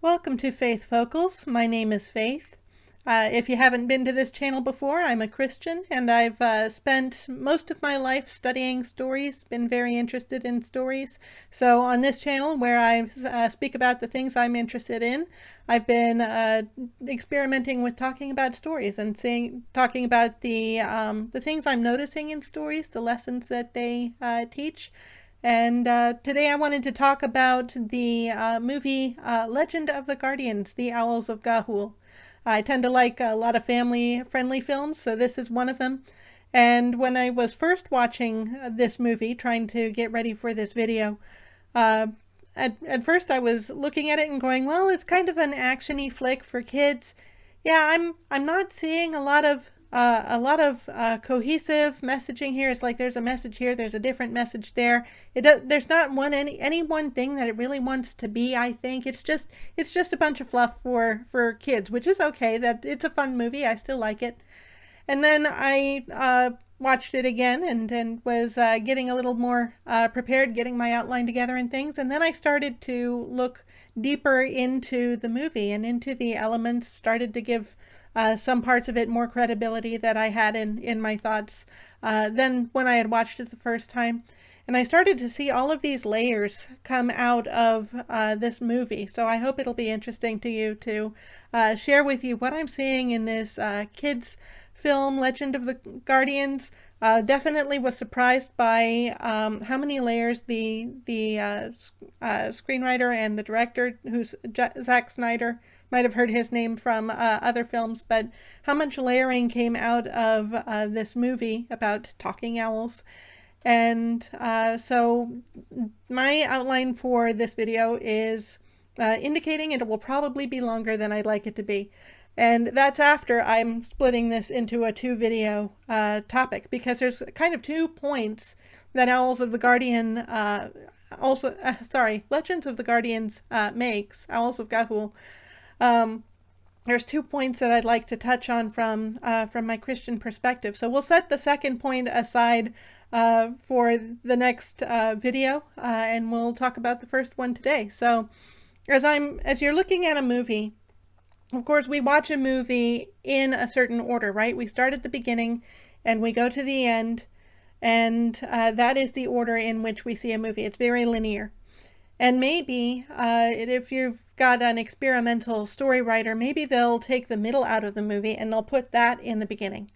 Welcome to Faith Vocals. My name is Faith. If you haven't been to this channel before, I'm a Christian and I've spent most of my life studying stories, been very interested in stories. So on this channel where I speak about the things I'm interested in, I've been experimenting with talking about stories and talking about the things I'm noticing in stories, the lessons that they teach. And today I wanted to talk about the movie Legend of the Guardians, The Owls of Ga'Hoole. I tend to like a lot of family-friendly films, so this is one of them. And when I was first watching this movie, trying to get ready for this video, uh, at first I was looking at it and going, well, it's kind of an action-y flick for kids. Yeah, I'm not seeing a lot of cohesive messaging here. It's like there's a message here, there's a different message there. There's not any one thing that it really wants to be. I think it's just a bunch of fluff for kids, which is okay. That it's a fun movie. I still like it. And then I watched it again and was getting a little more prepared, getting my outline together and things. And then I started to look deeper into the movie and into the elements, started to give some parts of it more credibility that I had in my thoughts than when I had watched it the first time. And I started to see all of these layers come out of this movie. So I hope it'll be interesting to you to share with you what I'm seeing in this kids film, Legend of the Guardians. Definitely was surprised by how many layers the screenwriter and the director, who's Zack Snyder, might have heard his name from other films, but how much layering came out of this movie about talking owls. And so my outline for this video is indicating it will probably be longer than I'd like it to be. And that's after I'm splitting this into a 2-video topic, because there's kind of 2 points that Legends of the Guardians makes, Owls of Ga'Hoole. There's 2 points that I'd like to touch on from my Christian perspective. So we'll set the second point aside for the next video, and we'll talk about the first one today. So as you're looking at a movie, of course, we watch a movie in a certain order, right? We start at the beginning and we go to the end, and that is the order in which we see a movie. It's very linear. And maybe if you've got an experimental story writer, maybe they'll take the middle out of the movie and they'll put that in the beginning.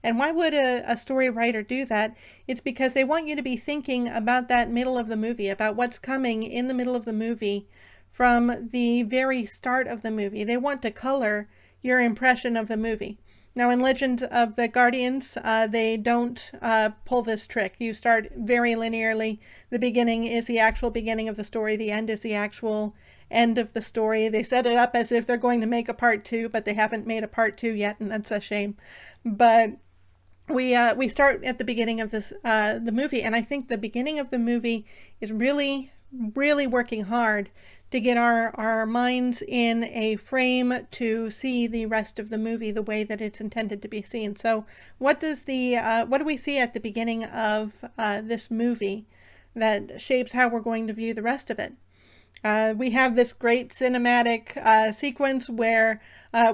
And why would a story writer do that? It's because they want you to be thinking about that middle of the movie, about what's coming in the middle of the movie from the very start of the movie. They want to color your impression of the movie. Now in Legend of the Guardians, they don't pull this trick. You start very linearly. The beginning is the actual beginning of the story. The end is the actual end of the story. They set it up as if they're going to make a part 2, but they haven't made a part 2 yet, and that's a shame. But we start at the beginning of this the movie, and I think the beginning of the movie is really working hard to get our minds in a frame to see the rest of the movie the way that it's intended to be seen. So what do we see at the beginning of this movie that shapes how we're going to view the rest of it? We have this great cinematic sequence where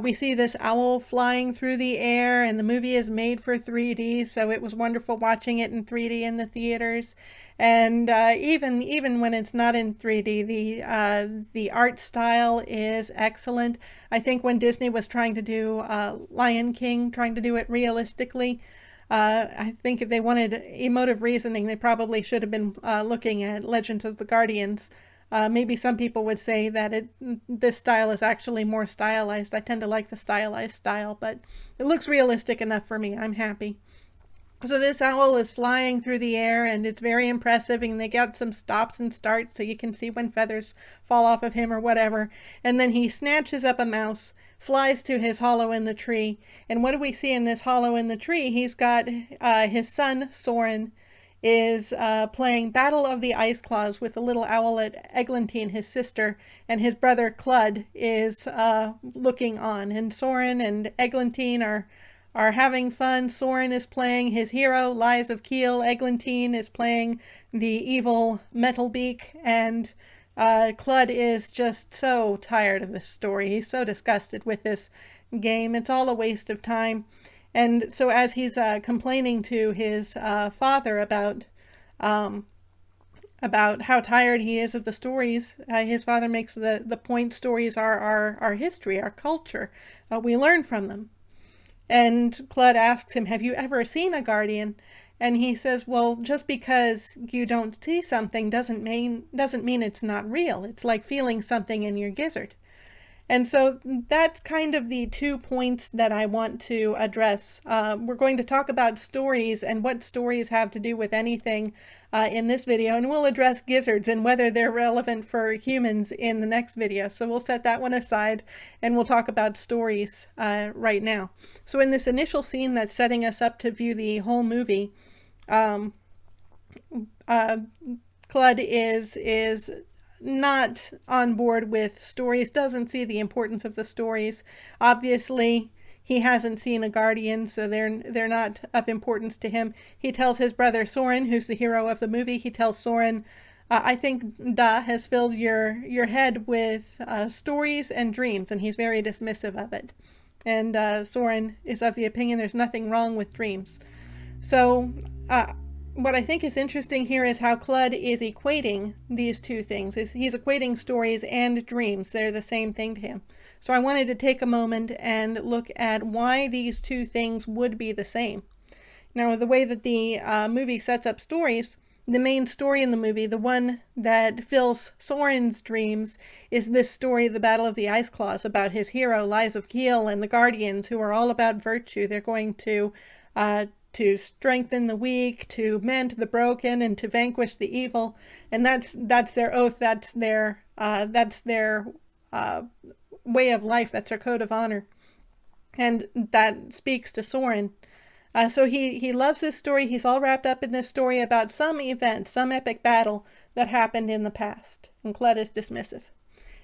we see this owl flying through the air, and the movie is made for 3D, so it was wonderful watching it in 3D in the theaters. And even when it's not in 3D, the art style is excellent. I think when Disney was trying to do Lion King, trying to do it realistically, I think if they wanted emotive reasoning, they probably should have been looking at Legends of the Guardians. Maybe some people would say that this style is actually more stylized. I tend to like the stylized style, but it looks realistic enough for me. I'm happy. So this owl is flying through the air, and it's very impressive, and they got some stops and starts so you can see when feathers fall off of him or whatever. And then he snatches up a mouse, flies to his hollow in the tree. And what do we see in this hollow in the tree? He's got his son, Soren, is playing Battle of the Ice Claws with the little owlet Eglantine, his sister, and his brother Clud is looking on. And Soren and Eglantine are having fun. Soren is playing his hero, Lies of Kiel. Eglantine is playing the evil Metalbeak, and Clud is just so tired of this story. He's so disgusted with this game. It's all a waste of time. And so as he's complaining to his father about how tired he is of the stories, his father makes the point stories are our history, our culture. We learn from them. And Clud asks him, have you ever seen a guardian? And he says, well, just because you don't see something doesn't mean it's not real. It's like feeling something in your gizzard. And so that's kind of the 2 points that I want to address. We're going to talk about stories and what stories have to do with anything in this video, and we'll address gizzards and whether they're relevant for humans in the next video. So we'll set that one aside and we'll talk about stories right now. So in this initial scene that's setting us up to view the whole movie, Clud is not on board with stories, doesn't see the importance of the stories. Obviously, he hasn't seen a guardian, so they're not of importance to him. He tells his brother Soren, who's the hero of the movie, he tells Soren, I think Da has filled your head with stories and dreams, and he's very dismissive of it. And Soren is of the opinion there's nothing wrong with dreams. So what I think is interesting here is how Clud is equating these two things. He's equating stories and dreams. They're the same thing to him. So I wanted to take a moment and look at why these two things would be the same. Now, the way that the movie sets up stories, the main story in the movie, the one that fills Soren's dreams, is this story, The Battle of the Ice Claws, about his hero, Lies of Kiel, and the Guardians, who are all about virtue. They're going to strengthen the weak, to mend the broken, and to vanquish the evil. And that's their oath. That's their way of life. That's their code of honor. And that speaks to Soren. So he loves this story. He's all wrapped up in this story about some event, some epic battle that happened in the past. And Clud is dismissive.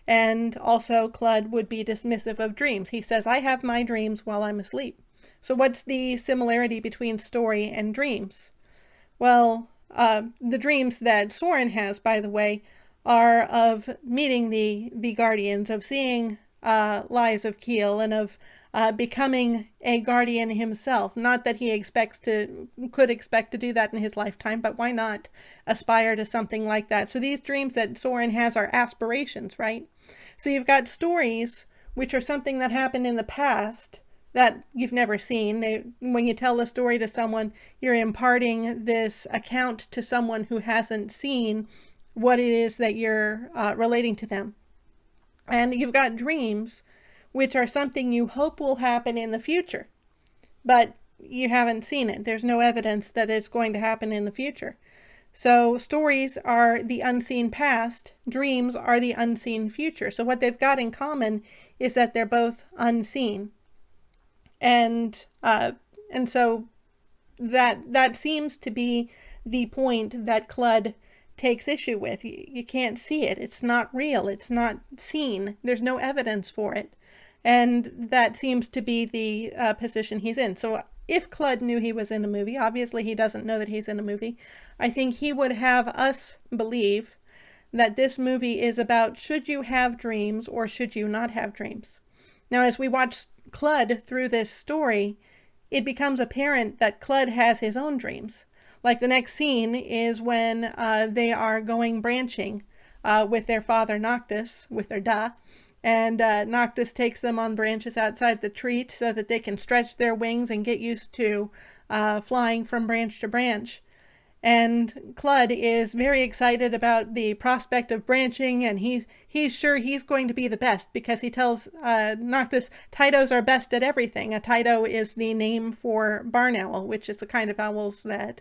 And also Clud would be dismissive of dreams. He says, I have my dreams while I'm asleep. So what's the similarity between story and dreams? Well, the dreams that Soren has, by the way, are of meeting the Guardians, of seeing Lies of Kiel, and of becoming a guardian himself. Not that he could expect to do that in his lifetime, but why not aspire to something like that? So these dreams that Soren has are aspirations, right? So you've got stories, which are something that happened in the past that you've never seen. When you tell a story to someone, you're imparting this account to someone who hasn't seen what it is that you're relating to them. And you've got dreams, which are something you hope will happen in the future, but you haven't seen it. There's no evidence that it's going to happen in the future. So stories are the unseen past, dreams are the unseen future. So what they've got in common is that they're both unseen. And so that seems to be the point that Clud takes issue with. You can't see it. It's not real. It's not seen. There's no evidence for it. And that seems to be the position he's in. So if Clud knew he was in a movie, obviously he doesn't know that he's in a movie, I think he would have us believe that this movie is about, should you have dreams or should you not have dreams? Now, as we watch Clud through this story, it becomes apparent that Clud has his own dreams. Like the next scene is when they are going branching with their father Noctis, with their Da, and Noctis takes them on branches outside the tree so that they can stretch their wings and get used to flying from branch to branch. And Clud is very excited about the prospect of branching, and he's sure he's going to be the best, because he tells Noctis, Tytos are best at everything. A Tyto is the name for barn owl, which is the kind of owls that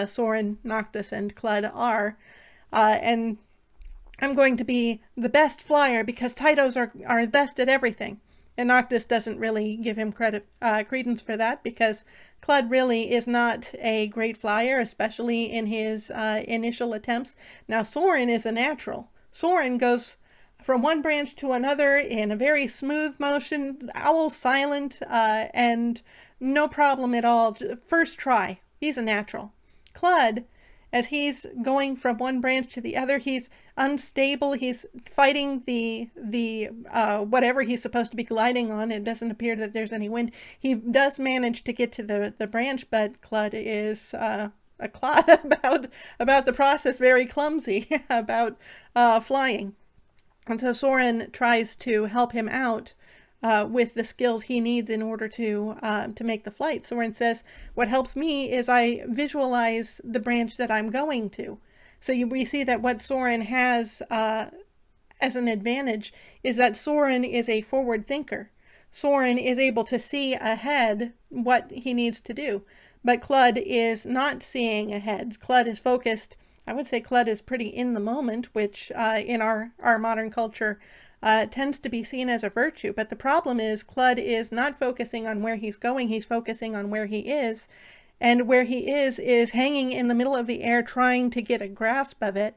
Soren, Noctis, and Clud are. And I'm going to be the best flyer because Tytos are best at everything. And Noctis doesn't really give him credence for that, because Clud really is not a great flyer, especially in his initial attempts. Now, Soren is a natural. Soren goes from one branch to another in a very smooth motion, owl silent, and no problem at all. First try. He's a natural. Clud, as he's going from one branch to the other, he's unstable. He's fighting the whatever he's supposed to be gliding on. It doesn't appear that there's any wind. He does manage to get to the branch, but Clud is a clod about the process, very clumsy about flying. And so Soren tries to help him out with the skills he needs in order to make the flight. Soren says, what helps me is I visualize the branch that I'm going to. So we see that what Soren has as an advantage is that Soren is a forward thinker. Soren is able to see ahead what he needs to do. But Clud is not seeing ahead. Clud is focused. I would say Clud is pretty in the moment, which in our modern culture tends to be seen as a virtue. But the problem is Clud is not focusing on where he's going. He's focusing on where he is. And where he is hanging in the middle of the air trying to get a grasp of it.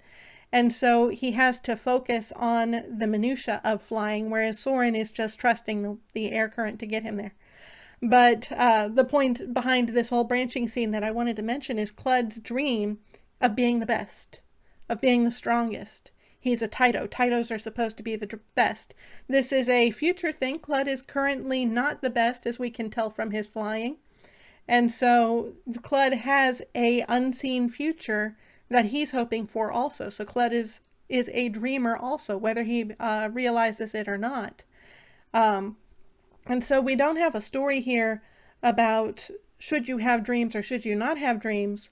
And so he has to focus on the minutia of flying, whereas Soren is just trusting the air current to get him there. But the point behind this whole branching scene that I wanted to mention is Clud's dream of being the best, of being the strongest. He's a Taito. Taitos are supposed to be the best. This is a future thing. Clud is currently not the best, as we can tell from his flying. And so Clud has a unseen future that he's hoping for also. So Clud is a dreamer also, whether he realizes it or not. And so we don't have a story here about should you have dreams or should you not have dreams.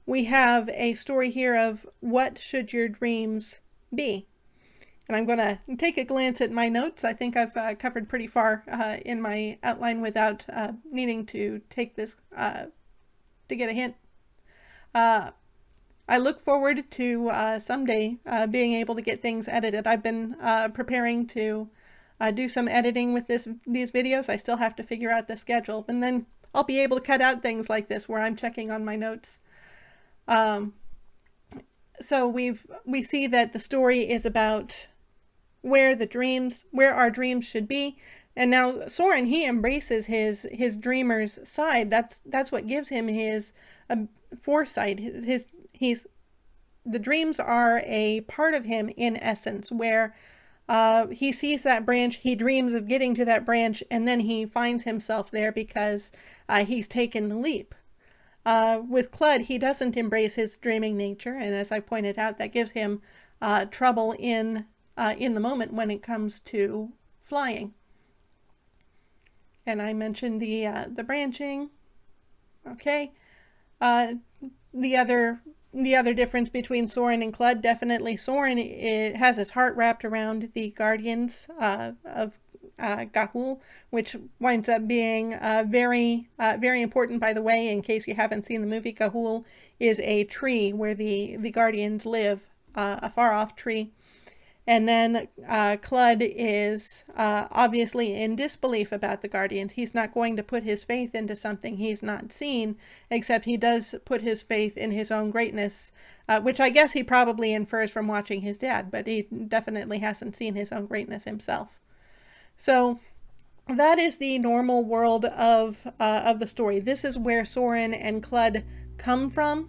We have a story here of what should your dreams be. And I'm going to take a glance at my notes. I think I've covered pretty far in my outline without needing to take this to get a hint. I look forward to someday being able to get things edited. I've been preparing to do some editing with these videos. I still have to figure out the schedule, and then I'll be able to cut out things like this where I'm checking on my notes. So we see that the story is about where our dreams should be, and now Soren, he embraces his dreamer's side. That's what gives him his foresight. The dreams are a part of him in essence, where he sees that branch, he dreams of getting to that branch, and then he finds himself there because he's taken the leap. With Clud, he doesn't embrace his dreaming nature, and as I pointed out, that gives him trouble in the moment when it comes to flying. And I mentioned the branching. Okay. The other difference between Soren and Clud, definitely Soren has his heart wrapped around the guardians of Gahul, which winds up being very important, by the way, in case you haven't seen the movie. Gahul is a tree where the guardians live, a far off tree. And then Clud is obviously in disbelief about the guardians. He's not going to put his faith into something he's not seen, except he does put his faith in his own greatness, which I guess he probably infers from watching his dad, but he definitely hasn't seen his own greatness himself. So that is the normal world of the story. This is where Soren and Clud come from,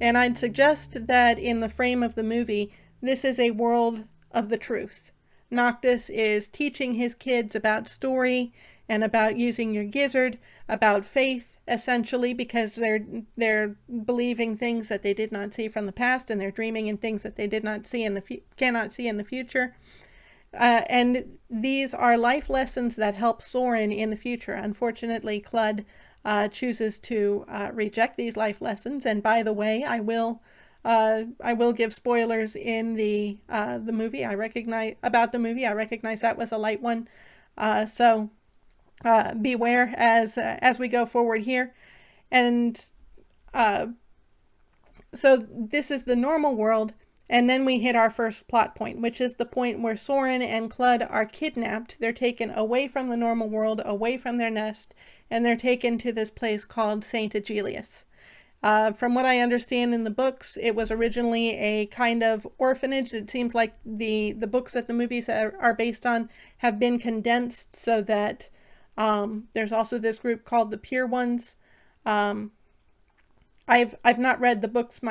and I'd suggest that in the frame of the movie, this is a world of the truth. Noctis is teaching his kids about story and about using your gizzard, about faith, essentially, because they're believing things that they did not see from the past, and they're dreaming in things that they did not see cannot see in the future. And these are life lessons that help Soren in the future. Unfortunately, Clud chooses to reject these life lessons. And by the way, I will give spoilers in the movie. I recognize that was a light one. So beware as we go forward here. And so this is the normal world. And then we hit our first plot point, which is the point where Soren and Clud are kidnapped. They're taken away from the normal world, away from their nest, and they're taken to this place called St. Aegelius. From what I understand in the books, it was originally a kind of orphanage. It seems like the books that the movies are based on have been condensed so that there's also this group called the Pure Ones. I've not read the books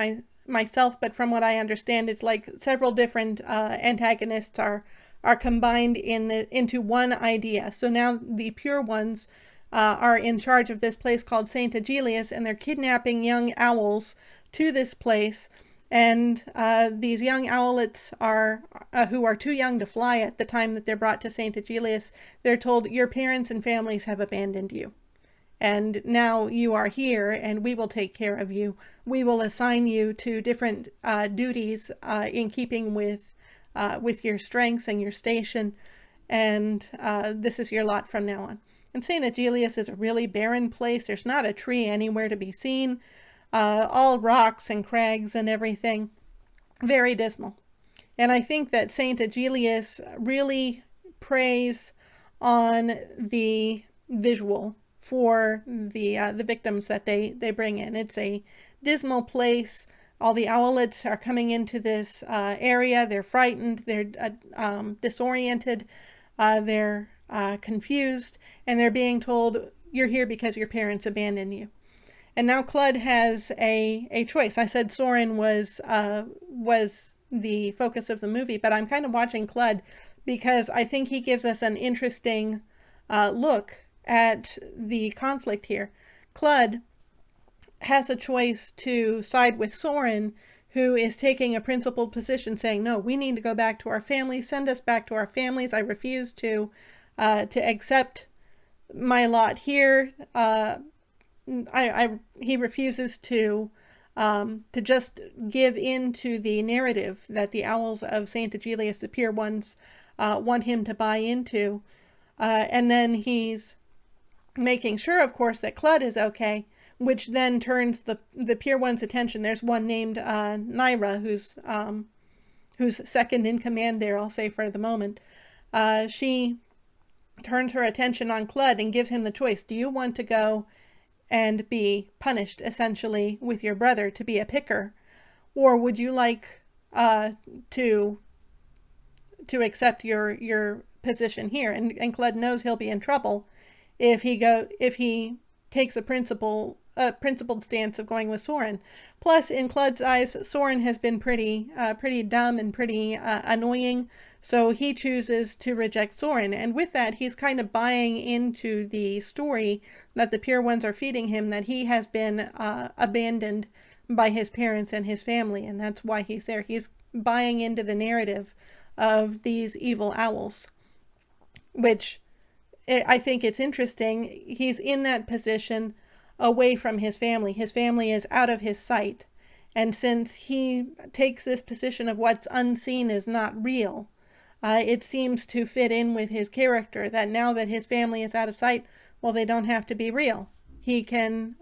myself, but from what I understand, it's like several different antagonists are combined into one idea. So now the pure ones are in charge of this place called Saint Aegelius, and they're kidnapping young owls to this place. And these young owlets are who are too young to fly at the time that they're brought to Saint Aegelius. They're told, your parents and families have abandoned you, and now you are here, and we will take care of you. We will assign you to different duties in keeping with your strengths and your station, and this is your lot from now on. And St. Aegelius is a really barren place. There's not a tree anywhere to be seen. All rocks and crags and everything. Very dismal. And I think that St. Aegelius really preys on the visual for the victims that they bring in. It's a dismal place. All the owlets are coming into this area. They're frightened. They're disoriented. They're confused. And they're being told, you're here because your parents abandoned you. And now Clud has a choice. I said Soren was the focus of the movie, but I'm kind of watching Clud because I think he gives us an interesting look at the conflict here. Clud has a choice to side with Soren, who is taking a principled position, saying, no, we need to go back to our families, send us back to our families. I refuse to accept my lot here. He refuses to just give in to the narrative that the owls of St. Aegelius, the pure ones, want him to buy into. And then he's making sure, of course, that Clud is okay, which then turns the pure one's attention. There's one named Naira, who's second in command there, I'll say for the moment. She turns her attention on Clud and gives him the choice. Do you want to go and be punished, essentially, with your brother to be a picker? Or would you like to accept your position here? And Clud knows he'll be in trouble if he takes a principled stance of going with Soren. Plus, in Clud's eyes, Soren has been pretty dumb and pretty annoying, so he chooses to reject Soren. And with that, he's kind of buying into the story that the pure ones are feeding him, that he has been abandoned by his parents and his family, and that's why he's there. He's buying into the narrative of these evil owls, which I think it's interesting. He's in that position away from his family. His family is out of his sight. And since he takes this position of what's unseen is not real, it seems to fit in with his character that now that his family is out of sight, well, they don't have to be real. He can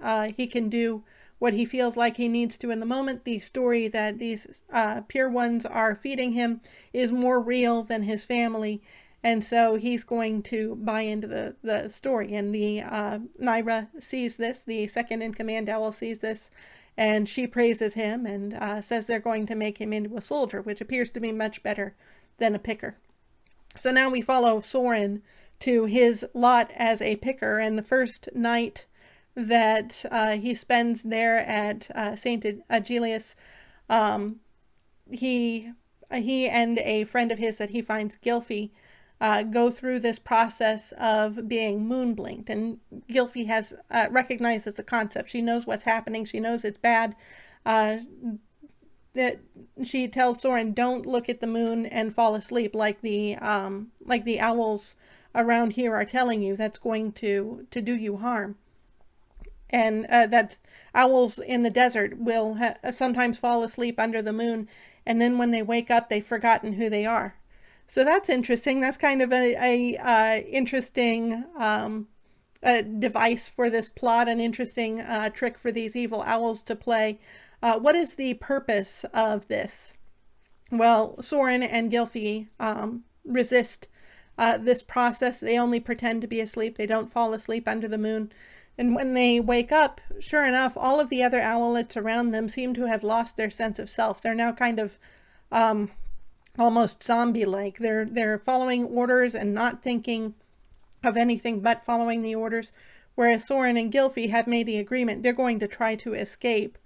do what he feels like he needs to in the moment. The story that these pure ones are feeding him is more real than his family. And so he's going to buy into the story. And the Naira sees this, the second in command owl sees this, and she praises him and says they're going to make him into a soldier, which appears to be much better than a picker. So now we follow Soren to his lot as a picker, and the first night that he spends there at St. Aegelius, he and a friend of his that he finds, Gylfi, go through this process of being moon-blinked. And Gylfi has recognizes the concept. She knows what's happening. She knows it's bad. That she tells Soren, don't look at the moon and fall asleep like the owls around here are telling you. That's going to do you harm. And that owls in the desert will sometimes fall asleep under the moon, and then when they wake up, they've forgotten who they are. So that's interesting. That's kind of a interesting device for this plot, an interesting trick for these evil owls to play. What is the purpose of this? Well, Soren and Gylfi resist this process. They only pretend to be asleep. They don't fall asleep under the moon. And when they wake up, sure enough, all of the other owlets around them seem to have lost their sense of self. They're now kind of almost zombie-like. They're following orders and not thinking of anything but following the orders, whereas Soren and Gylfi have made the agreement they're going to try to escape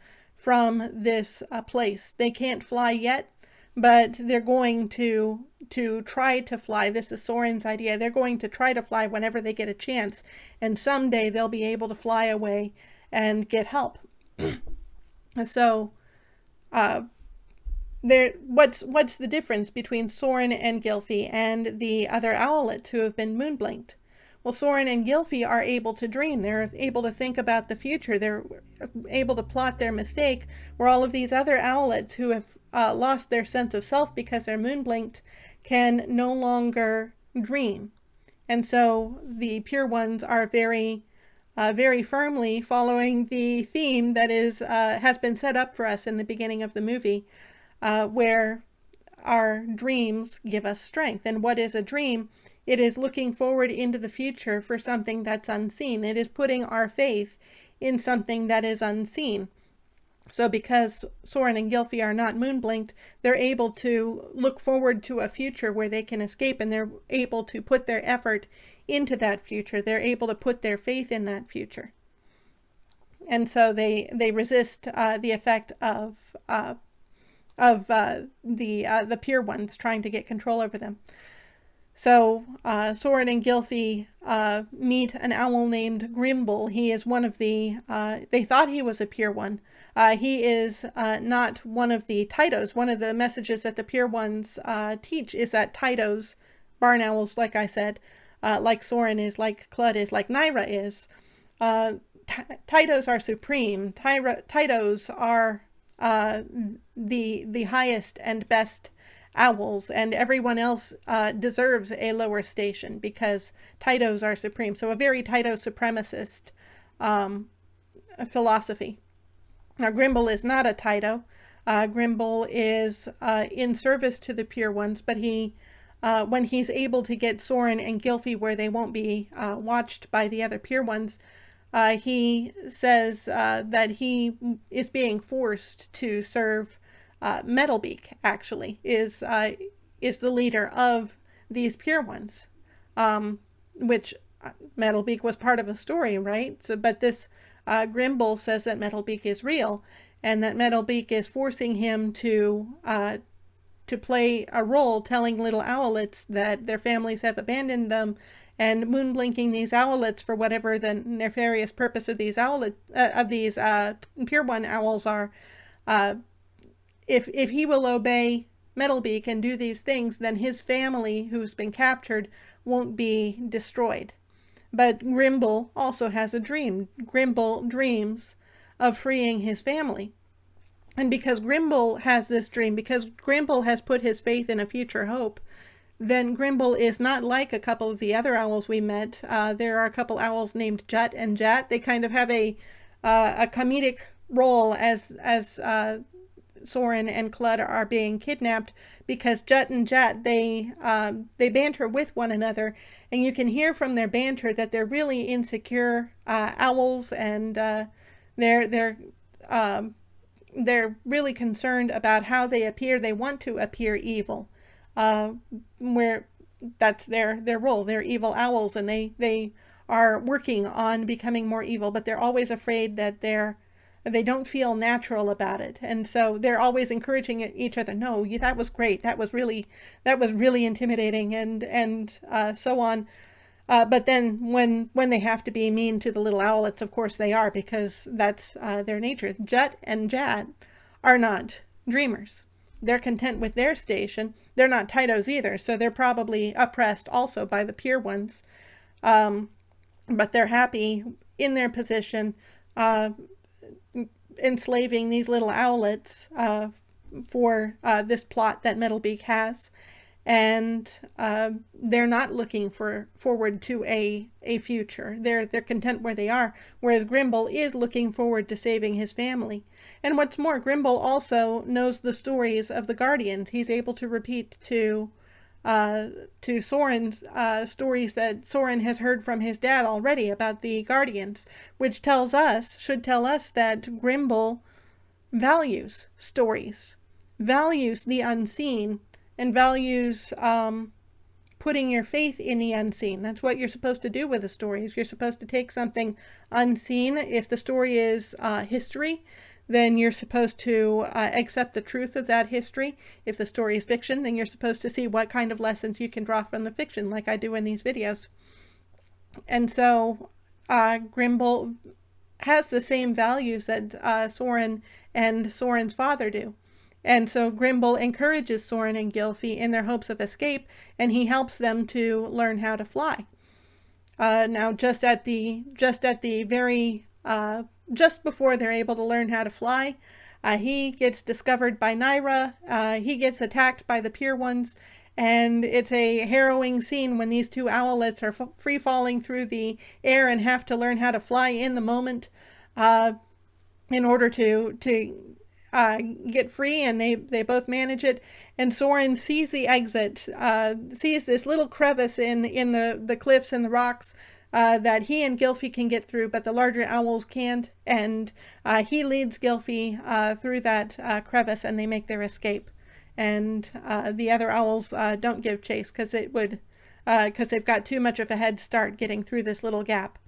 from this place. They can't fly yet, but they're going to try to fly. This is Soren's idea. They're going to try to fly whenever they get a chance, and someday they'll be able to fly away and get help. So what's the difference between Soren and Gylfi and the other owlets who have been moonblinked? Well, Soren and Gylfi are able to dream. They're able to think about the future. They're able to plot their mistake, where all of these other owlets who have lost their sense of self because they're moonblinked can no longer dream. And so the pure ones are very firmly following the theme that has been set up for us in the beginning of the movie, where our dreams give us strength. And what is a dream? It is looking forward into the future for something that's unseen. It is putting our faith in something that is unseen. So because Soren and Gylfi are not moonblinked, they're able to look forward to a future where they can escape, and they're able to put their effort into that future. They're able to put their faith in that future. And so they resist the effect of the pure ones trying to get control over them. So Soren and Gylfi meet an owl named Grimble. He is one of the, they thought he was a pure one. He is not one of the Tytos. One of the messages that the pure ones teach is that Tytos, barn owls, like I said, like Soren is, like Clud is, like Naira is, Tytos are supreme. Tytos are the highest and best owls, and everyone else deserves a lower station because Tytos are supreme. So a very Tyto supremacist philosophy. Now Grimble is not a Tyto. Grimble is in service to the pure ones, but he when he's able to get Soren and Gylfi where they won't be watched by the other pure ones, he says that he is being forced to serve Metalbeak, actually, is the leader of these pure ones, which Metalbeak was part of a story, right? So, but this Grimble says that Metalbeak is real, and that Metalbeak is forcing him to play a role, telling little owlets that their families have abandoned them, and moonblinking these owlets for whatever the nefarious purpose of these pure one owls are. If he will obey Metalbeak and do these things, then his family, who's been captured, won't be destroyed. But Grimble also has a dream. Grimble dreams of freeing his family. And because Grimble has this dream, because Grimble has put his faith in a future hope, then Grimble is not like a couple of the other owls we met. There are a couple owls named Jut and Jat. They kind of have a comedic role as Soren and Clud are being kidnapped, because Jut and Jat, they banter with one another, and you can hear from their banter that they're really insecure owls, and they're really concerned about how they appear. They want to appear evil, where that's their role. They're evil owls, and they are working on becoming more evil, but they're always afraid that they don't feel natural about it. And so they're always encouraging each other. No, that was great. That was really intimidating, and so on. But then when they have to be mean to the little owlets, of course they are, because that's their nature. Jut and Jat are not dreamers. They're content with their station. They're not Tytos either, so they're probably oppressed also by the pure ones. But they're happy in their position, enslaving these little owlets for this plot that Metalbeak has, and they're not looking forward to a future. They're content where they are, whereas Grimble is looking forward to saving his family. And what's more, Grimble also knows the stories of the Guardians. He's able to repeat to Soren's stories that Soren has heard from his dad already about the Guardians, which should tell us that Grimble values stories, values the unseen, and values putting your faith in the unseen. That's what you're supposed to do with a story. You're supposed to take something unseen. If the story is history, then you're supposed to accept the truth of that history. If the story is fiction, then you're supposed to see what kind of lessons you can draw from the fiction, like I do in these videos. And so Grimble has the same values that Soren and Soren's father do. And so Grimble encourages Soren and Gylfi in their hopes of escape, and he helps them to learn how to fly. Now, just before they're able to learn how to fly, he gets discovered by Nyra. He gets attacked by the Pure Ones, and it's a harrowing scene when these two owlets are free falling through the air and have to learn how to fly in the moment in order to get free, and they both manage it. And Soren sees the exit, sees this little crevice in the cliffs and the rocks that he and Gylfi can get through, but the larger owls can't. And he leads Gylfi through that crevice, and they make their escape. And the other owls don't give chase because they've got too much of a head start getting through this little gap.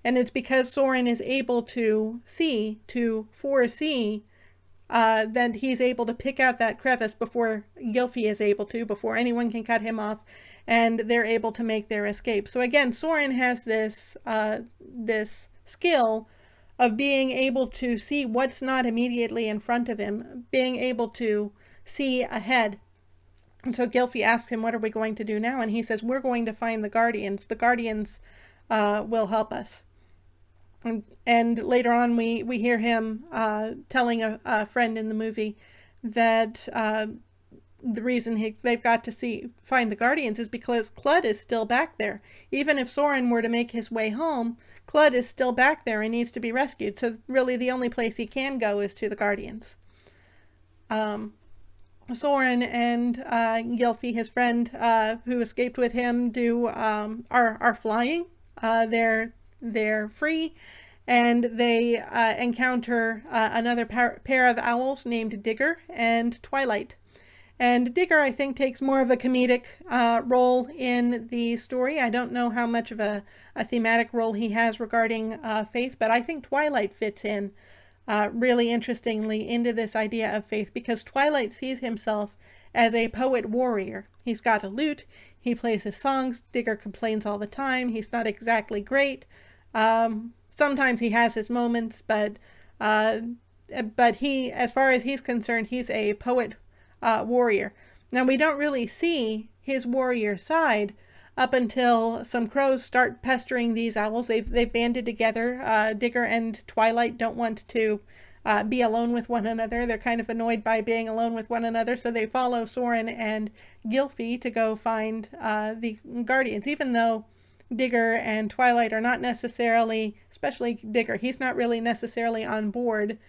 And it's because Soren is able to foresee that he's able to pick out that crevice before Gylfi is able to, before anyone can cut him off, and they're able to make their escape. So again, Soren has this skill of being able to see what's not immediately in front of him, being able to see ahead. And so Gylfi asks him, what are we going to do now? And he says, we're going to find the Guardians. The Guardians will help us. And later on, we hear him telling a friend in the movie that the reason they've got to find the Guardians is because Clud is still back there. Even if Soren were to make his way home, Clud is still back there and needs to be rescued. So really the only place he can go is to the Guardians. Soren and Gylfi, his friend who escaped with him, are flying. They're free, and they encounter another pair of owls named Digger and Twilight. And Digger, I think, takes more of a comedic role in the story. I don't know how much of a thematic role he has regarding faith, but I think Twilight fits in really interestingly into this idea of faith, because Twilight sees himself as a poet warrior. He's got a lute, he plays his songs. Digger complains all the time. He's not exactly great. Sometimes he has his moments, but he, as far as he's concerned, he's a poet warrior. Now, we don't really see his warrior side up until some crows start pestering these owls. They've banded together. Digger and Twilight don't want to be alone with one another. They're kind of annoyed by being alone with one another, so they follow Soren and Gylfi to go find the Guardians, even though Digger and Twilight are not necessarily, especially Digger, he's not really necessarily on board.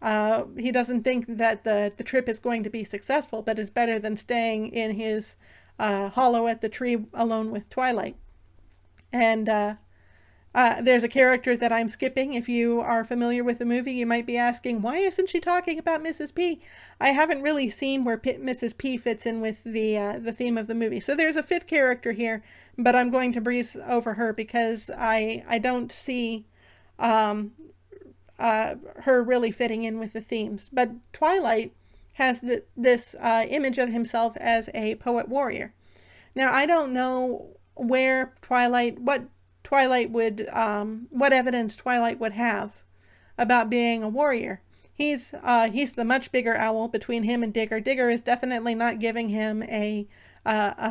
He doesn't think that the trip is going to be successful, but it's better than staying in his hollow at the tree alone with Twilight. And there's a character that I'm skipping. If you are familiar with the movie, you might be asking, why isn't she talking about Mrs. P? I haven't really seen where Mrs. P fits in with the theme of the movie. So there's a fifth character here, but I'm going to breeze over her because I don't see her really fitting in with the themes. But Twilight has this image of himself as a poet warrior. Now, I don't know what evidence Twilight would have about being a warrior. He's the much bigger owl between him and Digger. Digger is definitely not giving him a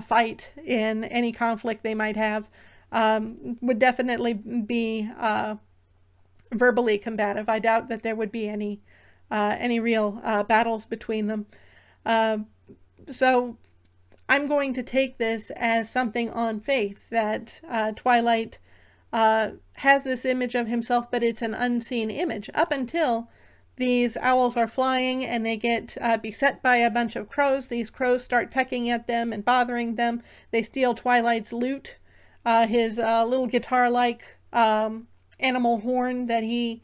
fight in any conflict they might have. Would definitely be verbally combative. I doubt that there would be any real battles between them. So I'm going to take this as something on faith, that Twilight has this image of himself, but it's an unseen image up until these owls are flying and they get beset by a bunch of crows. These crows start pecking at them and bothering them. They steal Twilight's lute, his little guitar-like animal horn that he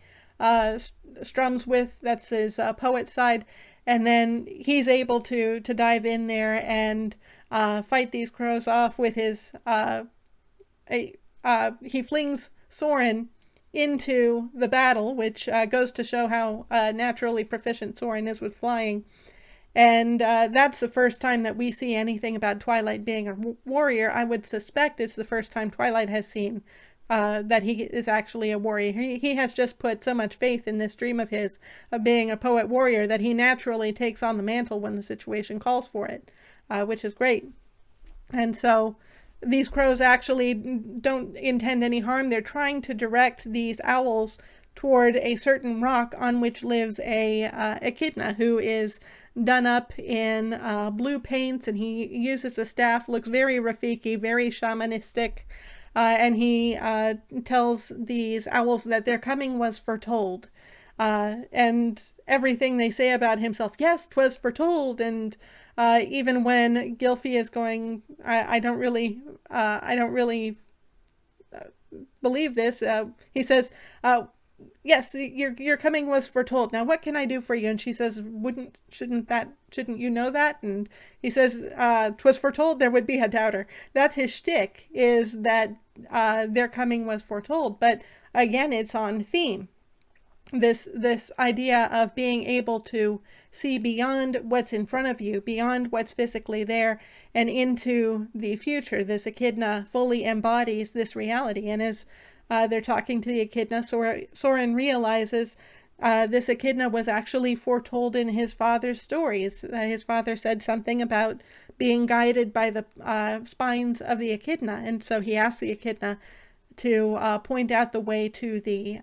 strums with. That's his poet side. And then he's able to dive in there and fight these crows off with his... he flings Soren into the battle, which goes to show how naturally proficient Soren is with flying. And that's the first time that we see anything about Twilight being a warrior. I would suspect it's the first time Twilight has seen that he is actually a warrior. He has just put so much faith in this dream of his of being a poet warrior that he naturally takes on the mantle when the situation calls for it, which is great. And so these crows actually don't intend any harm. They're trying to direct these owls toward a certain rock on which lives a echidna who is done up in blue paints, and he uses a staff, looks very Rafiki, very shamanistic, and he tells these owls that their coming was foretold. And everything they say about himself, yes, 'twas foretold, and even when Gylfi is going, I don't really believe this. He says, yes, your coming was foretold. Now, what can I do for you? And she says, shouldn't you know that? And he says, 'twas foretold there would be a doubter. That's his shtick, is that their coming was foretold. But again, it's on theme. This idea of being able to see beyond what's in front of you, beyond what's physically there, and into the future. This echidna fully embodies this reality. And as they're talking to the echidna, Soren realizes this echidna was actually foretold in his father's stories. His father said something about being guided by the spines of the echidna, and so he asked the echidna to point out the way to the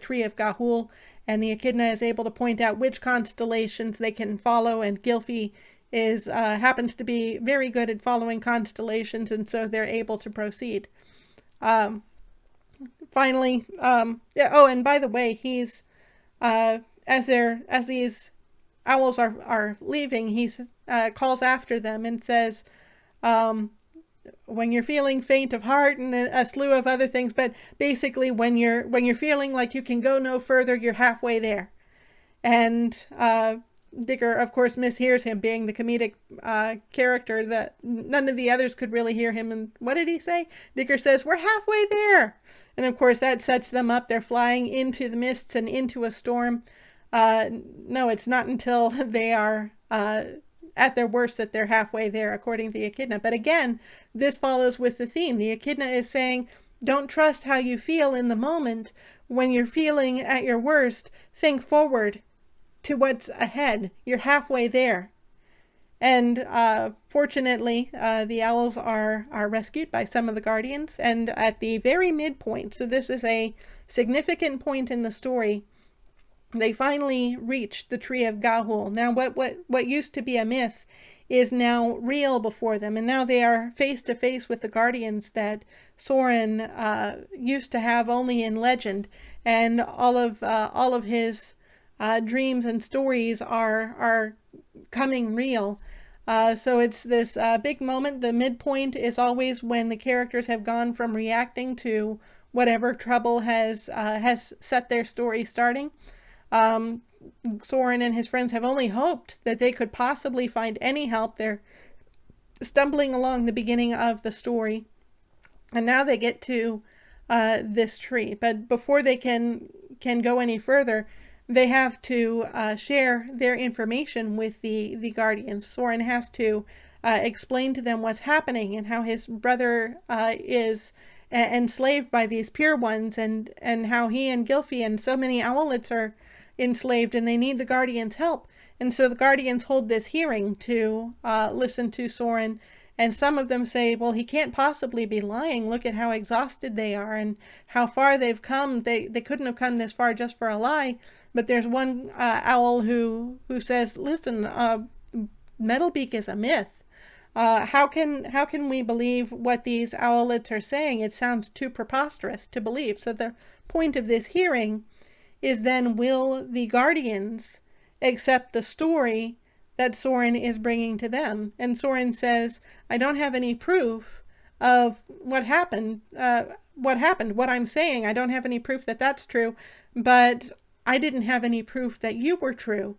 tree of Gahul, and the echidna is able to point out which constellations they can follow, and Gylfi is happens to be very good at following constellations, and so they're able to proceed. Finally, oh, and by the way, he's as these owls are leaving, he calls after them and says, when you're feeling faint of heart, and a slew of other things, but basically when you're feeling like you can go no further, you're halfway there. And Digger, of course, mishears him, being the comedic character that none of the others could really hear him. And what did he say? Digger says, "We're halfway there." And of course that sets them up. They're flying into the mists and into a storm. No, it's not until they are at their worst that they're halfway there, according to the echidna. But again, this follows with the theme. The echidna is saying, don't trust how you feel in the moment. When you're feeling at your worst, think forward to what's ahead. You're halfway there. And fortunately, the owls are rescued by some of the guardians. And at the very midpoint, so this is a significant point in the story, they finally reach the tree of Gahul. Now, what used to be a myth is now real before them, and now they are face to face with the guardians that Soren used to have only in legend, and all of his dreams and stories are coming real. So it's this big moment. The midpoint is always when the characters have gone from reacting to whatever trouble has set their story starting. Soren and his friends have only hoped that they could possibly find any help. They're stumbling along the beginning of the story, and now they get to this tree. But before they can go any further, they have to share their information with the guardians. Soren has to explain to them what's happening and how his brother is enslaved by these pure ones, and how he and Gylfi and so many owlets are enslaved, and they need the guardians' help. And so the guardians hold this hearing to listen to Soren, and some of them say, well, he can't possibly be lying. Look at how exhausted they are and how far they've come. They couldn't have come this far just for a lie. But there's one owl who says, listen, Metalbeak is a myth. How can we believe what these owlets are saying? It sounds too preposterous to believe. So the point of this hearing is then, will the guardians accept the story that Soren is bringing to them? And Soren says, I don't have any proof of what happened. What I'm saying, I don't have any proof that that's true, but I didn't have any proof that you were true.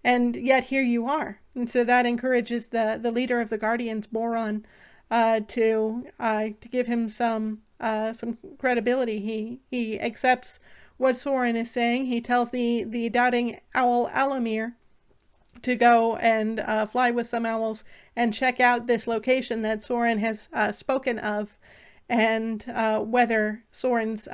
And yet here you are. And so that encourages the leader of the guardians, Boron, to give him some some credibility. He accepts what Soren is saying. He tells the doubting owl Alamir to go and fly with some owls and check out this location that Soren has spoken of, and whether Soren's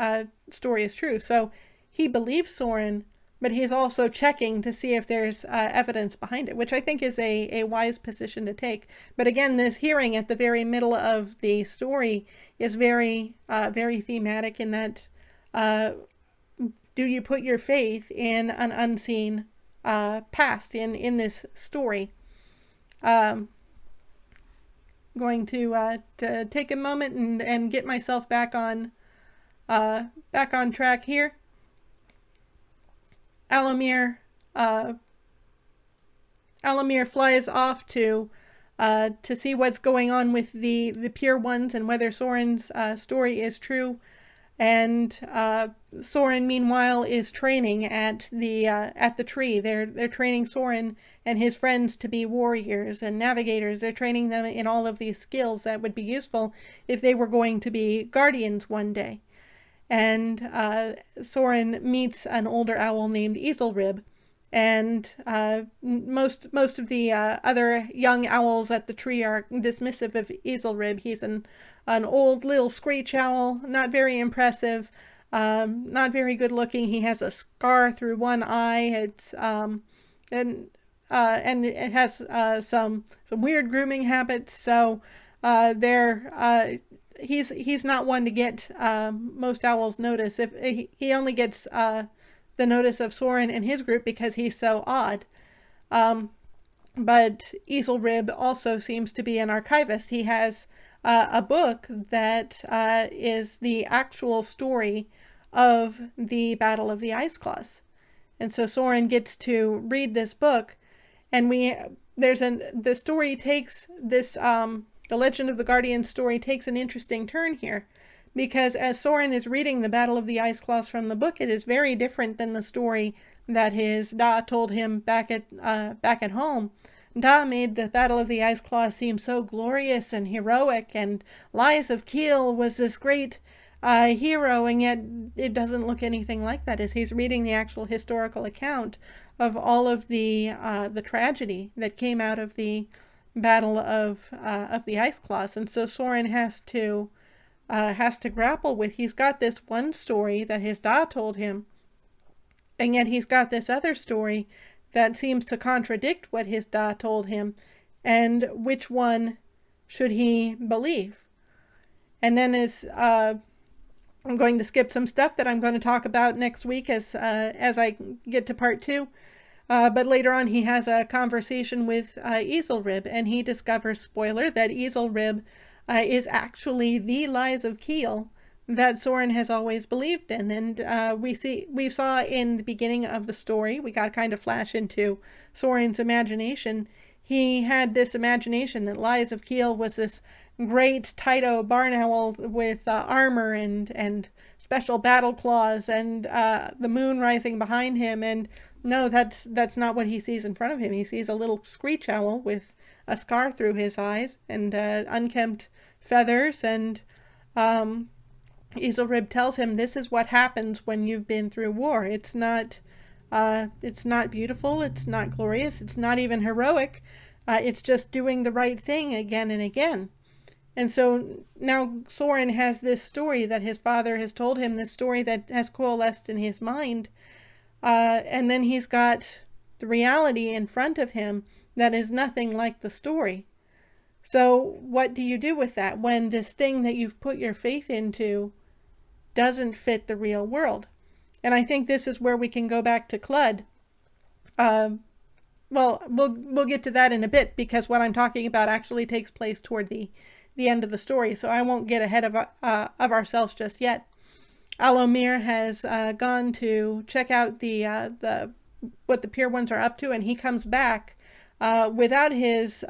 story is true. So he believes Soren, but he's also checking to see if there's evidence behind it, which I think is a wise position to take. But again, this hearing at the very middle of the story is very thematic in that do you put your faith in an unseen past in this story? Going to take a moment and get myself back on track here. Alamir flies off to see what's going on with the Pure Ones and whether Soren's story is true. And Soren, meanwhile, is training at the tree. They're training Soren and his friends to be warriors and navigators. They're training them in all of these skills that would be useful if they were going to be guardians one day. And Soren meets an older owl named Easelrib, and most of the other young owls at the tree are dismissive of Easelrib. He's an old little screech owl, not very impressive, not very good looking. He has a scar through one eye. It's and it has some weird grooming habits. So he's not one to get most owls' notice. If he only gets the notice of Soren and his group because he's so odd. But Easelrib also seems to be an archivist. He has a book that is the actual story of the Battle of the Ice Claws. And so Soren gets to read this book, and the story takes this, the Legend of the Guardian story takes an interesting turn here, because as Soren is reading the Battle of the Ice Claws from the book, it is very different than the story that his Da told him back at home. Da made the Battle of the Ice Claws seem so glorious and heroic, and Lies of Kiel was this great hero, and yet it doesn't look anything like that as he's reading the actual historical account of all of the tragedy that came out of the Battle of the Ice Claws. And so Soren has to grapple with, he's got this one story that his Da told him, and yet he's got this other story that seems to contradict what his Da told him, and which one should he believe? And then I'm going to skip some stuff that I'm going to talk about next week as I get to part 2. But later on he has a conversation with Easelrib, and he discovers, spoiler, that Easelrib is actually the Lies of Kiel that Soren has always believed in. And we saw in the beginning of the story, we got to kind of flash into Soren's imagination. He had this imagination that Lies of Kiel was this great Tyto barn owl with armor and special battle claws and the moon rising behind him. And no, that's not what he sees in front of him. He sees a little screech owl with a scar through his eyes and unkempt feathers. And Easelrib tells him this is what happens when you've been through war. It's not beautiful. It's not glorious. It's not even heroic. It's just doing the right thing again and again. And so now Soren has this story that his father has told him, this story that has coalesced in his mind. And then he's got the reality in front of him that is nothing like the story. So what do you do with that when this thing that you've put your faith into doesn't fit the real world? And I think this is where we can go back to Clud. Well, we'll get to that in a bit, because what I'm talking about actually takes place toward the end of the story, so I won't get ahead of ourselves just yet. Alamir has gone to check out what the Pure Ones are up to, and he comes back without the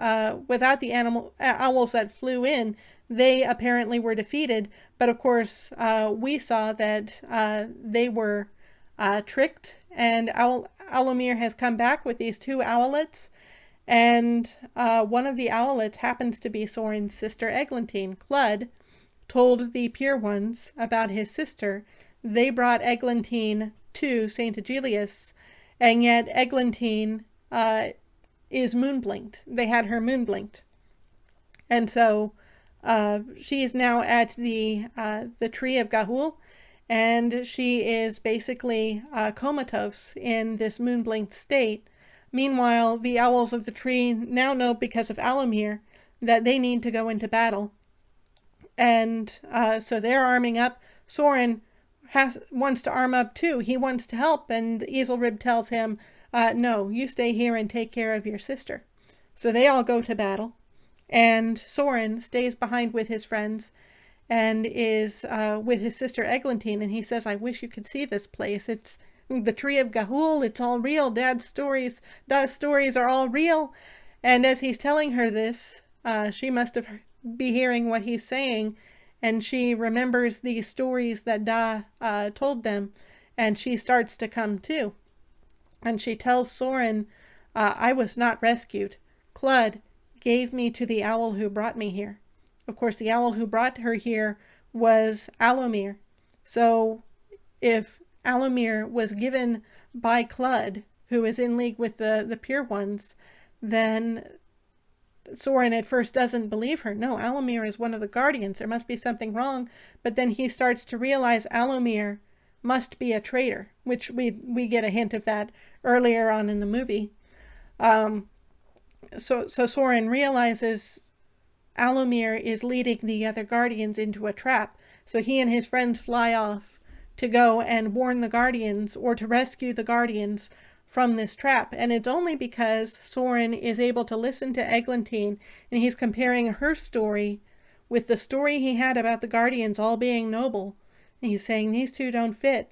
owls that flew in. They apparently were defeated, but of course we saw that they were tricked, and Alamir has come back with these 2 owlets, and one of the owlets happens to be Soren's sister Eglantine, Clud, told the Pure Ones about his sister, they brought Eglantine to St. Agellius, and yet Eglantine is moonblinked. They had her moonblinked. And so she is now at the tree of Gahul, and she is basically comatose in this moonblinked state. Meanwhile, the owls of the tree now know, because of Alamir, that they need to go into battle. And so they're arming up. Soren wants to arm up too. He wants to help, and Easelrib tells him, no, you stay here and take care of your sister. So they all go to battle, and Soren stays behind with his friends and is with his sister Eglantine, and he says, I wish you could see this place. It's the tree of Gahul. It's all real. Dad's stories are all real. And as he's telling her this, she must be hearing what he's saying, and she remembers these stories that Da told them, and she starts to come too. And she tells Soren, I was not rescued. Clud gave me to the owl who brought me here. Of course, the owl who brought her here was Alomir. So if Alomir was given by Clud, who is in league with the Pure Ones, then Soren at first doesn't believe her. No, Alomir is one of the guardians. There must be something wrong. But then he starts to realize Alomir must be a traitor, which we get a hint of that earlier on in the movie. So Soren realizes Alomir is leading the other guardians into a trap. So he and his friends fly off to go and warn the guardians, or to rescue the guardians from this trap. And it's only because Soren is able to listen to Eglantine, and he's comparing her story with the story he had about the guardians all being noble. And he's saying these two don't fit.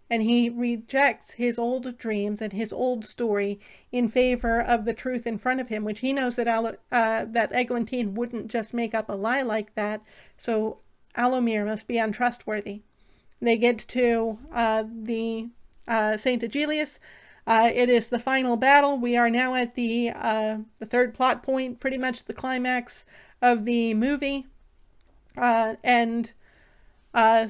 And he rejects his old dreams and his old story in favor of the truth in front of him, which he knows that that Eglantine wouldn't just make up a lie like that. So Alomir must be untrustworthy. They get to the St. Agellius. It is the final battle. We are now at the third plot point, pretty much the climax of the movie. And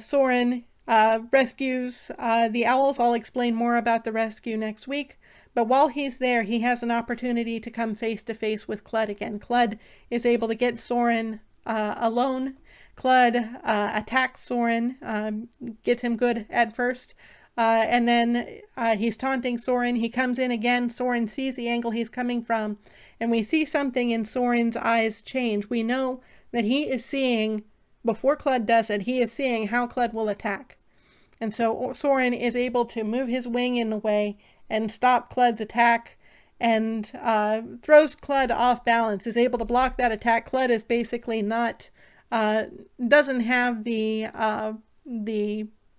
Soren rescues the owls. I'll explain more about the rescue next week. But while he's there, he has an opportunity to come face to face with Clud again. Clud is able to get Soren alone. Clud attacks Soren, gets him good at first. And then he's taunting Soren. He comes in again. Soren sees the angle he's coming from. And we see something in Soren's eyes change. We know that he is seeing, before Clud does it, he is seeing how Clud will attack. And so Soren is able to move his wing in the way and stop Clud's attack, and throws Clud off balance, is able to block that attack. Clud is basically not, doesn't have the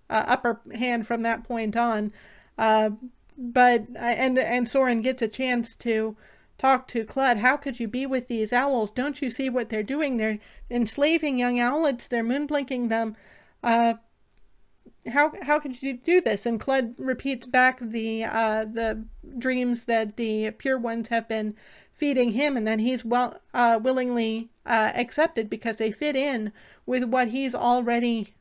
upper hand from that point on. But Soren gets a chance to talk to Clud. How could you be with these owls? Don't you see what they're doing? They're enslaving young owlets. They're moonblinking them. How could you do this? And Clud repeats back the dreams that the Pure Ones have been feeding him, and then he's willingly accepted because they fit in with what he's already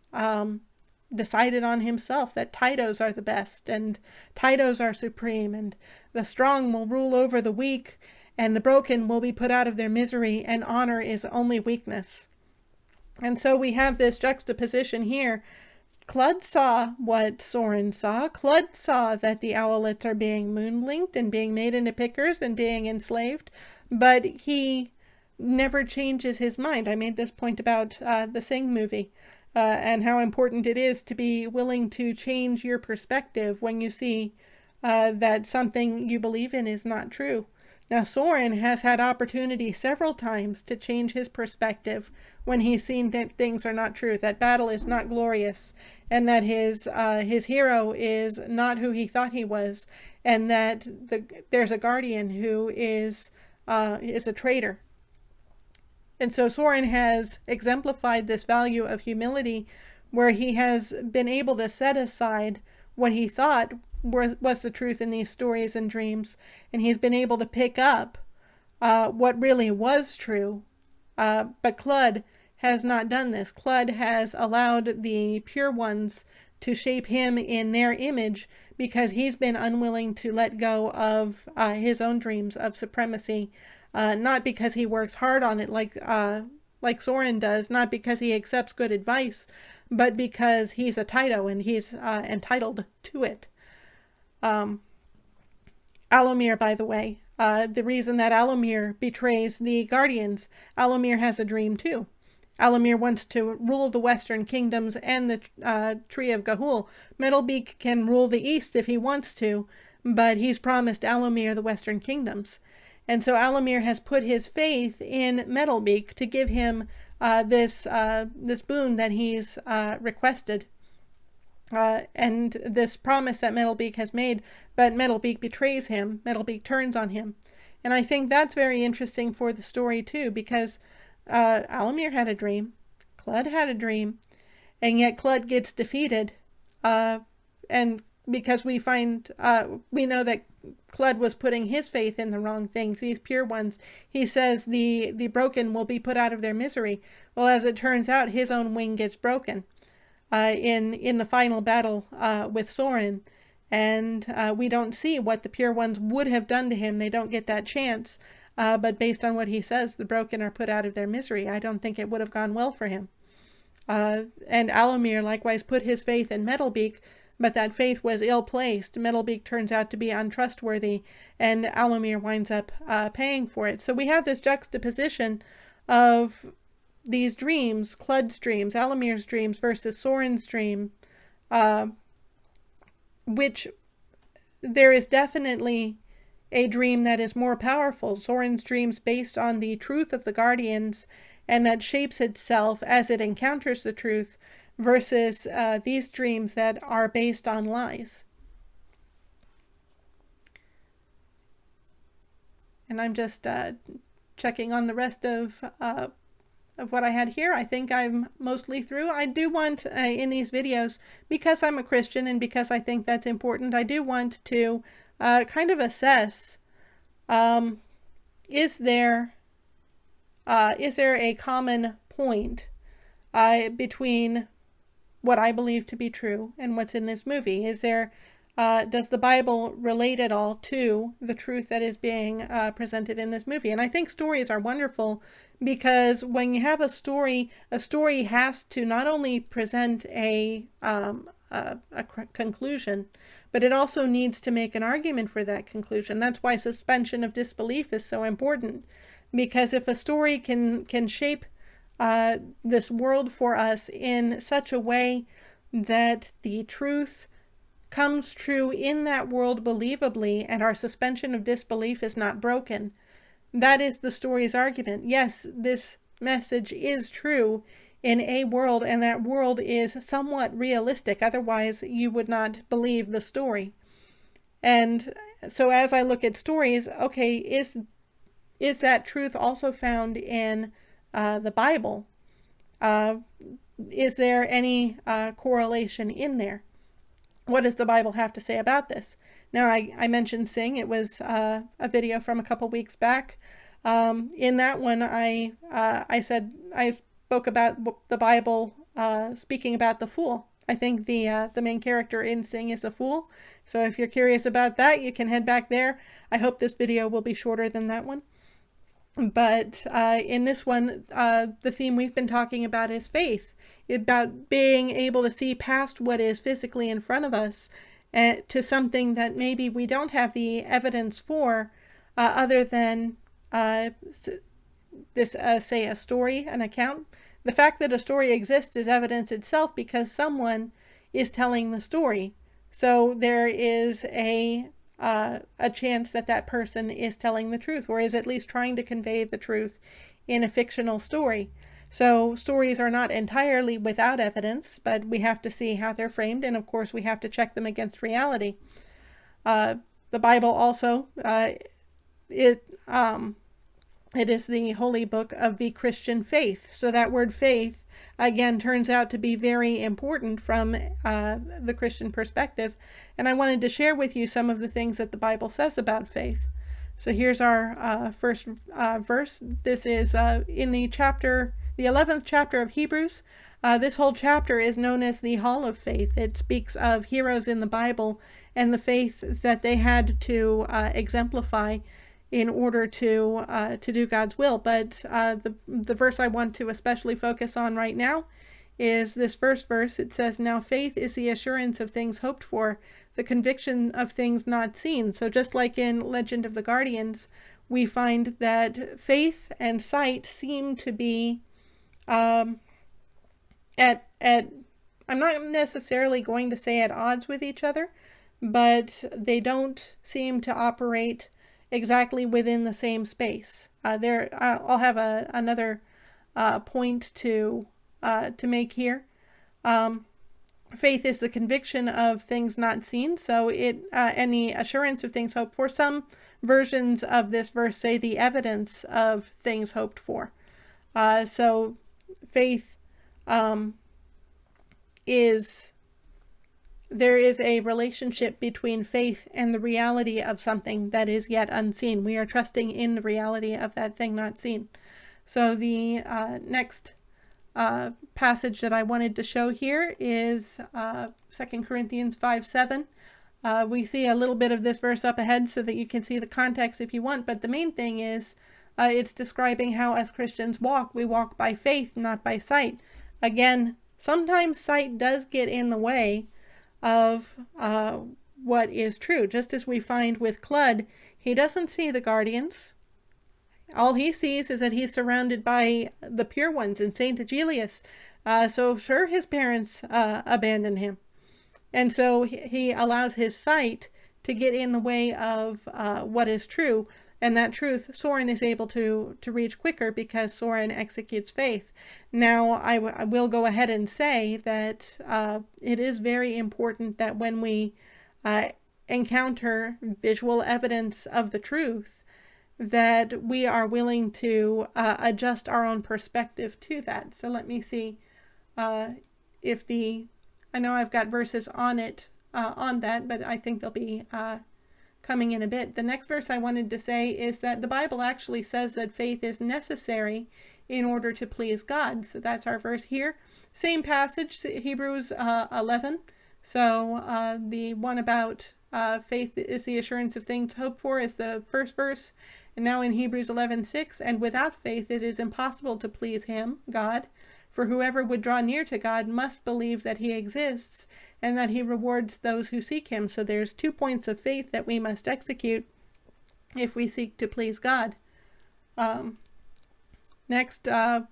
decided on himself, that Tytos are the best, and Tytos are supreme, and the strong will rule over the weak, and the broken will be put out of their misery, and honor is only weakness. And so we have this juxtaposition here. Clud saw what Soren saw. Clud saw that the owlets are being moonblinked and being made into pickers and being enslaved, but he never changes his mind. I made this point about the Sing movie and how important it is to be willing to change your perspective when you see that something you believe in is not true. Now, Soren has had opportunity several times to change his perspective when he's seen that things are not true, that battle is not glorious, and that his hero is not who he thought he was, and that there's a guardian who is a traitor. And so Soren has exemplified this value of humility, where he has been able to set aside what he thought was the truth in these stories and dreams, and he's been able to pick up what really was true. But Clud has not done this. Clud has allowed the pure ones to shape him in their image because he's been unwilling to let go of his own dreams of supremacy, not because he works hard on it like Soren does, not because he accepts good advice, but because he's a Taito and he's entitled to it. Alomir, by the way, the reason that Alomir betrays the Guardians, Alomir has a dream too. Alomir wants to rule the Western Kingdoms and the Tree of Ga'Hoole. Metalbeak can rule the East if he wants to, but he's promised Alomir the Western Kingdoms. And so Alomir has put his faith in Metalbeak to give him this boon that he's requested. And this promise that Metalbeak has made, but Metalbeak betrays him. Metalbeak turns on him. And I think that's very interesting for the story too, because Alomir had a dream, Clud had a dream, and yet Clud gets defeated. And because we know that Clud was putting his faith in the wrong things, these pure ones. He says the broken will be put out of their misery. Well, as it turns out, his own wing gets broken in the final battle with Soren. And we don't see what the pure ones would have done to him. They don't get that chance. But based on what he says, the broken are put out of their misery. I don't think it would have gone well for him. And Alomir likewise put his faith in Metalbeak, but that faith was ill-placed. Metalbeak turns out to be untrustworthy, and Alomir winds up paying for it. So we have this juxtaposition of these dreams, Clud's dreams, Alomir's dreams versus Soren's dream, which there is definitely a dream that is more powerful. Soren's dream's based on the truth of the Guardians, and that shapes itself as it encounters the truth, versus these dreams that are based on lies. And I'm just checking on the rest of what I had here. I think I'm mostly through. I do want in these videos, because I'm a Christian and because I think that's important, I do want to kind of assess, is there a common point between what I believe to be true and what's in this movie? Is there, does the Bible relate at all to the truth that is being presented in this movie? And I think stories are wonderful, because when you have a story has to not only present a conclusion, but it also needs to make an argument for that conclusion. That's why suspension of disbelief is so important, because if a story can shape this world for us in such a way that the truth comes true in that world believably, and our suspension of disbelief is not broken, that is the story's argument. Yes, this message is true in a world, and that world is somewhat realistic. Otherwise, you would not believe the story. And so as I look at stories, okay, is that truth also found in the Bible? Is there any correlation in there? What does the Bible have to say about this? Now, I mentioned Sing. It was a video from a couple weeks back. In that one, I spoke about the Bible speaking about the fool. I think the main character in Sing is a fool. So if you're curious about that, you can head back there. I hope this video will be shorter than that one. But in this one, the theme we've been talking about is faith, about being able to see past what is physically in front of us to something that maybe we don't have the evidence for, other than say a story, an account. The fact that a story exists is evidence itself, because someone is telling the story. So there is a chance that that person is telling the truth, or is at least trying to convey the truth in a fictional story. So stories are not entirely without evidence, but we have to see how they're framed, and of course we have to check them against reality. The Bible also, it is the holy book of the Christian faith. So that word faith, again, turns out to be very important from the Christian perspective. And I wanted to share with you some of the things that the Bible says about faith. So here's our first verse. This is in the the 11th chapter of Hebrews. This whole chapter is known as the Hall of Faith. It speaks of heroes in the Bible and the faith that they had to exemplify in order to do God's will. But the verse I want to especially focus on right now is this first verse. It says, "Now faith is the assurance of things hoped for, the conviction of things not seen." So just like in Legend of the Guardians, we find that faith and sight seem to be I'm not necessarily going to say at odds with each other, but they don't seem to operate exactly within the same space. I'll have another point to make here. Faith is the conviction of things not seen, so and the assurance of things hoped for. Some versions of this verse say the evidence of things hoped for. So faith there is a relationship between faith and the reality of something that is yet unseen. We are trusting in the reality of that thing not seen. So the next passage that I wanted to show here is 2 Corinthians 5:7. We see a little bit of this verse up ahead so that you can see the context if you want, but the main thing is it's describing how as Christians walk. We walk by faith, not by sight. Again, sometimes sight does get in the way of what is true. Just as we find with Cludd, he doesn't see the guardians. All he sees is that he's surrounded by the pure ones in St. Agellius. So sure, his parents abandon him. And so he allows his sight to get in the way of what is true. And that truth, Soren is able to reach quicker because Soren executes faith. Now, I will go ahead and say that it is very important that when we encounter visual evidence of the truth, that we are willing to adjust our own perspective to that. So let me see if I know I've got verses on it, on that, but I think they'll be coming in a bit. The next verse I wanted to say is that the Bible actually says that faith is necessary in order to please God. So that's our verse here. Same passage, Hebrews 11. So the one about faith is the assurance of things hoped for is the first verse. And now in Hebrews 11:6, "And without faith it is impossible to please him," God, "for whoever would draw near to God must believe that he exists and that he rewards those who seek him." So there's 2 points of faith that we must execute if we seek to please God. Next, I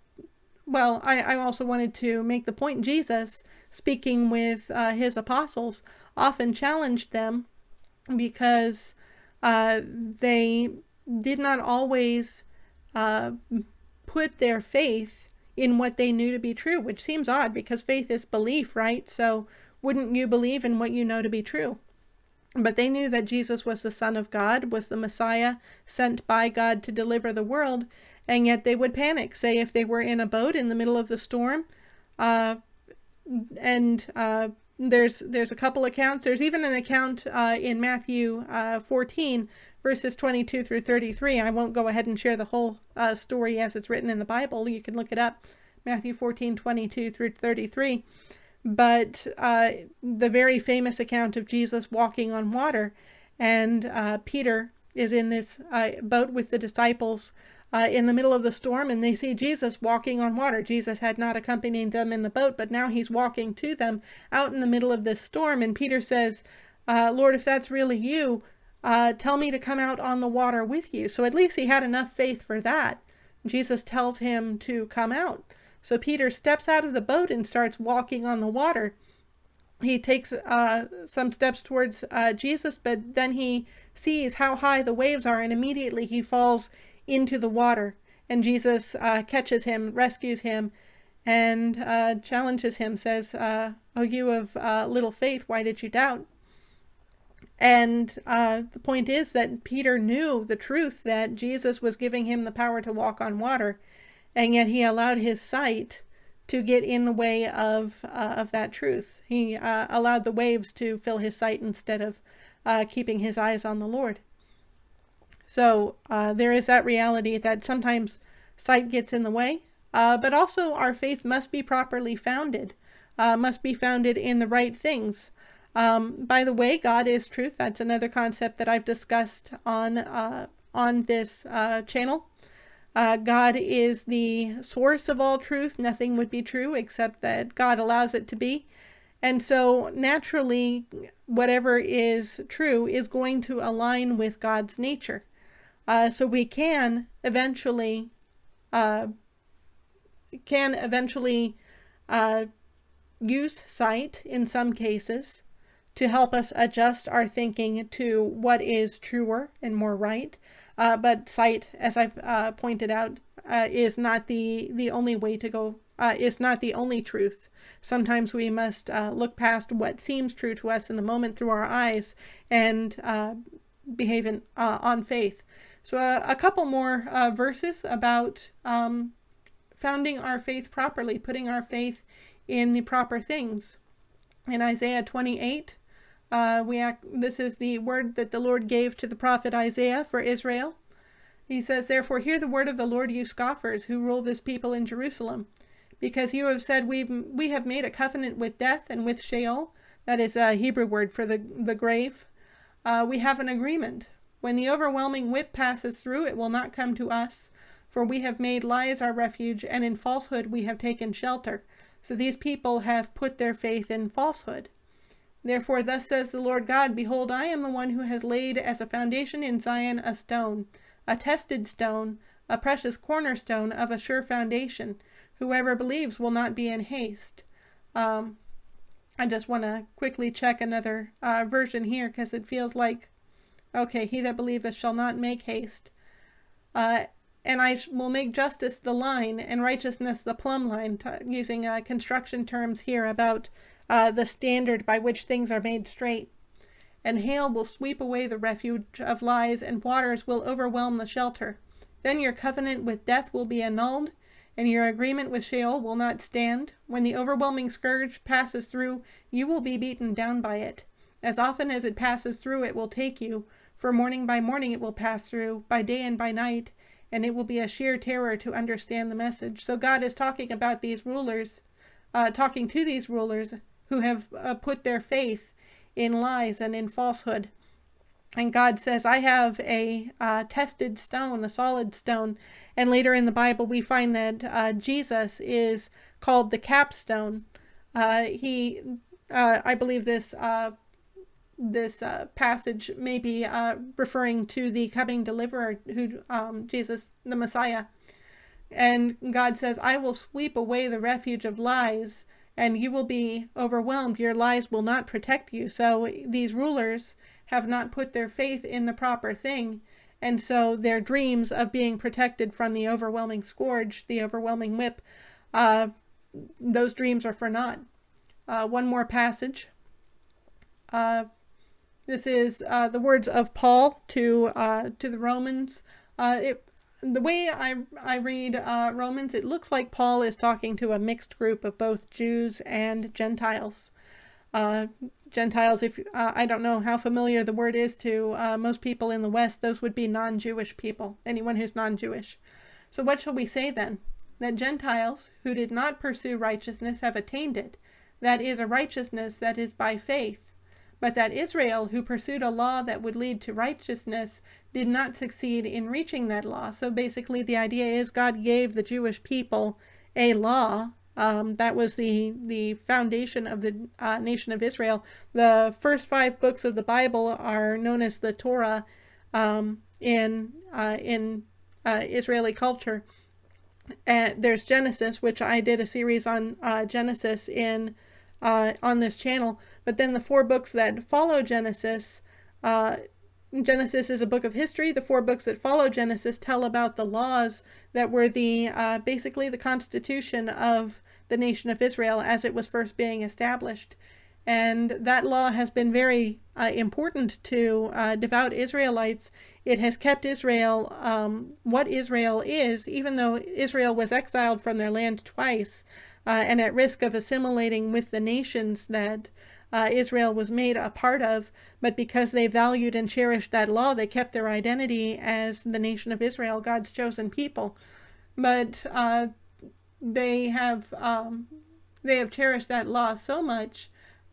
also wanted to make the point Jesus, speaking with his apostles, often challenged them because they did not always put their faith in what they knew to be true, which seems odd because faith is belief, right? So wouldn't you believe in what you know to be true? But they knew that Jesus was the Son of God, was the Messiah sent by God to deliver the world, and yet they would panic. Say if they were in a boat in the middle of the storm, there's a couple accounts. There's even an account in Matthew 14, verses 22 through 33. I won't go ahead and share the whole story as it's written in the Bible. You can look it up, Matthew 14, 22 through 33. But the very famous account of Jesus walking on water, and Peter is in this boat with the disciples in the middle of the storm, and they see Jesus walking on water. Jesus had not accompanied them in the boat, but now he's walking to them out in the middle of this storm. And Peter says, "Lord, if that's really you, tell me to come out on the water with you." So at least he had enough faith for that. Jesus tells him to come out. So Peter steps out of the boat and starts walking on the water. He takes some steps towards Jesus, but then he sees how high the waves are, and immediately he falls into the water. And Jesus catches him, rescues him, and challenges him, says, "Oh, you of little faith, why did you doubt?" And the point is that Peter knew the truth that Jesus was giving him the power to walk on water, and yet he allowed his sight to get in the way of that truth. He allowed the waves to fill his sight instead of keeping his eyes on the Lord. So there is that reality that sometimes sight gets in the way but also our faith must be properly founded, must be founded in the right things. By the way, God is truth. That's another concept that I've discussed on this channel. God is the source of all truth. Nothing would be true except that God allows it to be. And so naturally, whatever is true is going to align with God's nature. So we can eventually use sight in some cases to help us adjust our thinking to what is truer and more right. But sight, as I've pointed out, is not the only way to go, is not the only truth. Sometimes we must look past what seems true to us in the moment through our eyes and behave on faith. So a couple more verses about founding our faith properly, putting our faith in the proper things. In Isaiah 28, this is the word that the Lord gave to the prophet Isaiah for Israel. He says, "Therefore hear the word of the Lord, you scoffers who rule this people in Jerusalem. Because you have said, we have made a covenant with death and with Sheol," that is a Hebrew word for the grave. "We have an agreement. When the overwhelming whip passes through, it will not come to us. For we have made lies our refuge, and in falsehood we have taken shelter. So these people have put their faith in falsehood. Therefore thus says the Lord God, Behold, I am the one who has laid as a foundation in Zion a stone, a tested stone, a precious cornerstone of a sure foundation. Whoever believes will not be in haste." I just want to quickly check another version here because it feels like, okay, "He that believeth shall not make haste. And I will make justice the line and righteousness the plumb line," using construction terms here about the standard by which things are made straight. "And hail will sweep away the refuge of lies, and waters will overwhelm the shelter. Then your covenant with death will be annulled, and your agreement with Sheol will not stand. When the overwhelming scourge passes through, you will be beaten down by it. As often as it passes through, it will take you. For morning by morning it will pass through, by day and by night, and it will be a sheer terror to understand the message." So God is talking about these rulers, talking to these rulers who have put their faith in lies and in falsehood. And God says, "I have a tested stone, a solid stone." And later in the Bible, we find that Jesus is called the capstone. I believe this passage may be referring to the coming deliverer, Jesus, the Messiah. And God says, "I will sweep away the refuge of lies, and you will be overwhelmed. Your lies will not protect you." So these rulers have not put their faith in the proper thing, and so their dreams of being protected from the overwhelming scourge, the overwhelming whip, those dreams are for naught. One more passage. This is the words of Paul to the Romans. The way I read Romans, it looks like Paul is talking to a mixed group of both Jews and Gentiles. Gentiles, if I don't know how familiar the word is to most people in the West, those would be non-Jewish people, anyone who's non-Jewish. So what shall we say then? That Gentiles who did not pursue righteousness have attained it. That is a righteousness that is by faith. But that Israel, who pursued a law that would lead to righteousness, did not succeed in reaching that law. So basically the idea is God gave the Jewish people a law. That was the foundation of the nation of Israel. The first 5 books of the Bible are known as the Torah in Israeli culture. There's Genesis, which I did a series on Genesis on this channel. But then the 4 books that follow Genesis, Genesis is a book of history. The 4 books that follow Genesis tell about the laws that were basically the constitution of the nation of Israel as it was first being established. And that law has been very important to devout Israelites. It has kept Israel what Israel is, even though Israel was exiled from their land twice and at risk of assimilating with the nations that Israel was made a part of. But because they valued and cherished that law, they kept their identity as the nation of Israel, God's chosen people. But they have cherished that law so much.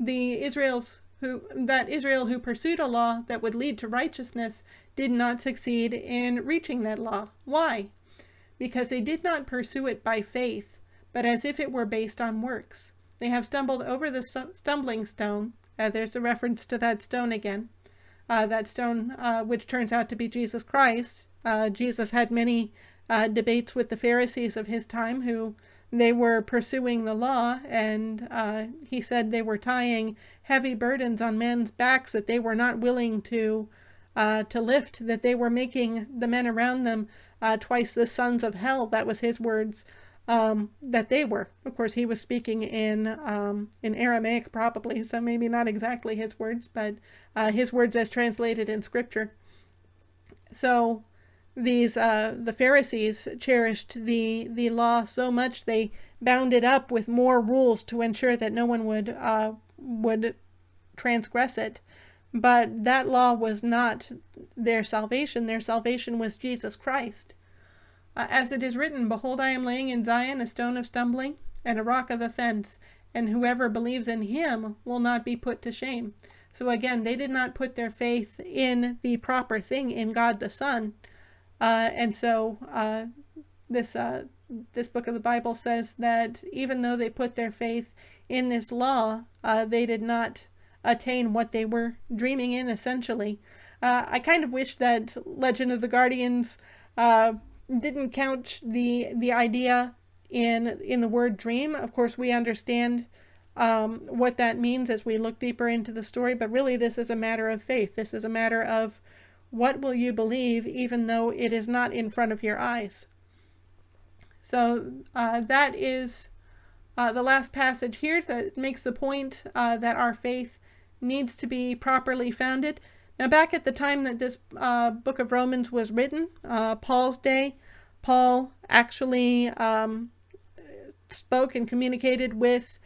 Israel who pursued a law that would lead to righteousness did not succeed in reaching that law. Why? Because they did not pursue it by faith, but as if it were based on works. They have stumbled over the stumbling stone. There's a reference to that stone again. That stone, which turns out to be Jesus Christ. Jesus had many debates with the Pharisees of his time, who they were pursuing the law, and he said they were tying heavy burdens on men's backs that they were not willing to lift, that they were making the men around them twice the sons of hell. That was his words. That they were. Of course, he was speaking in Aramaic, probably, so maybe not exactly his words, but his words as translated in Scripture. So these the Pharisees cherished the law so much they bound it up with more rules to ensure that no one would transgress it. But that law was not their salvation. Their salvation was Jesus Christ. As it is written, "Behold, I am laying in Zion a stone of stumbling and a rock of offense, and whoever believes in him will not be put to shame." So again, they did not put their faith in the proper thing, in God the Son. And so this book of the Bible says that even though they put their faith in this law, they did not attain what they were dreaming in, essentially. I kind of wish that Legend of the Guardians didn't couch the idea in the word dream. Of course, we understand what that means as we look deeper into the story, but really this is a matter of faith. This is a matter of what will you believe even though it is not in front of your eyes. So that is the last passage here that makes the point that our faith needs to be properly founded. Now, back at the time that this book of Romans was written, Paul's day, Paul actually spoke and communicated with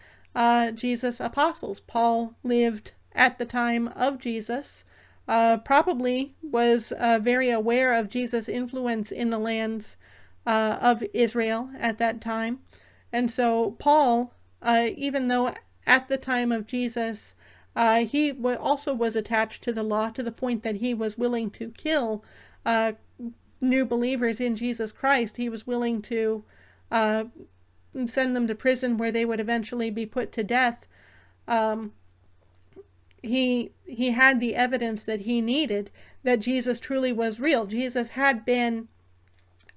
Jesus' apostles. Paul lived at the time of Jesus, probably was very aware of Jesus' influence in the lands of Israel at that time. And so Paul, even though at the time of Jesus, he also was attached to the law to the point that he was willing to kill new believers in Jesus Christ. He was willing to send them to prison where they would eventually be put to death. He had the evidence that he needed, that Jesus truly was real. Jesus had been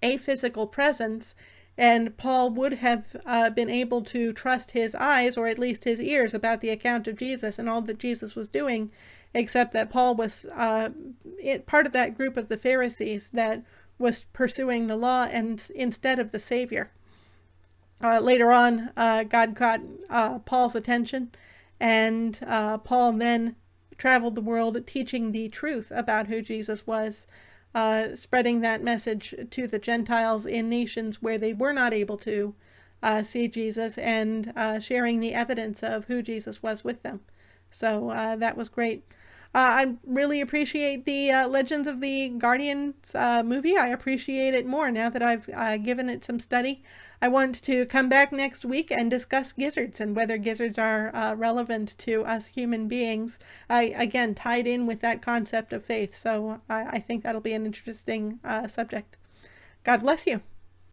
a physical presence, and Paul would have been able to trust his eyes, or at least his ears, about the account of Jesus and all that Jesus was doing, except that Paul was part of that group of the Pharisees that was pursuing the law and instead of the Savior. Later on, God caught Paul's attention, and Paul then traveled the world teaching the truth about who Jesus was, spreading that message to the Gentiles in nations where they were not able to see Jesus, and sharing the evidence of who Jesus was with them. So that was great. I really appreciate the Legends of the Guardians movie. I appreciate it more now that I've given it some study. I want to come back next week and discuss gizzards and whether gizzards are relevant to us human beings. Again, tied in with that concept of faith. So I think that'll be an interesting subject. God bless you.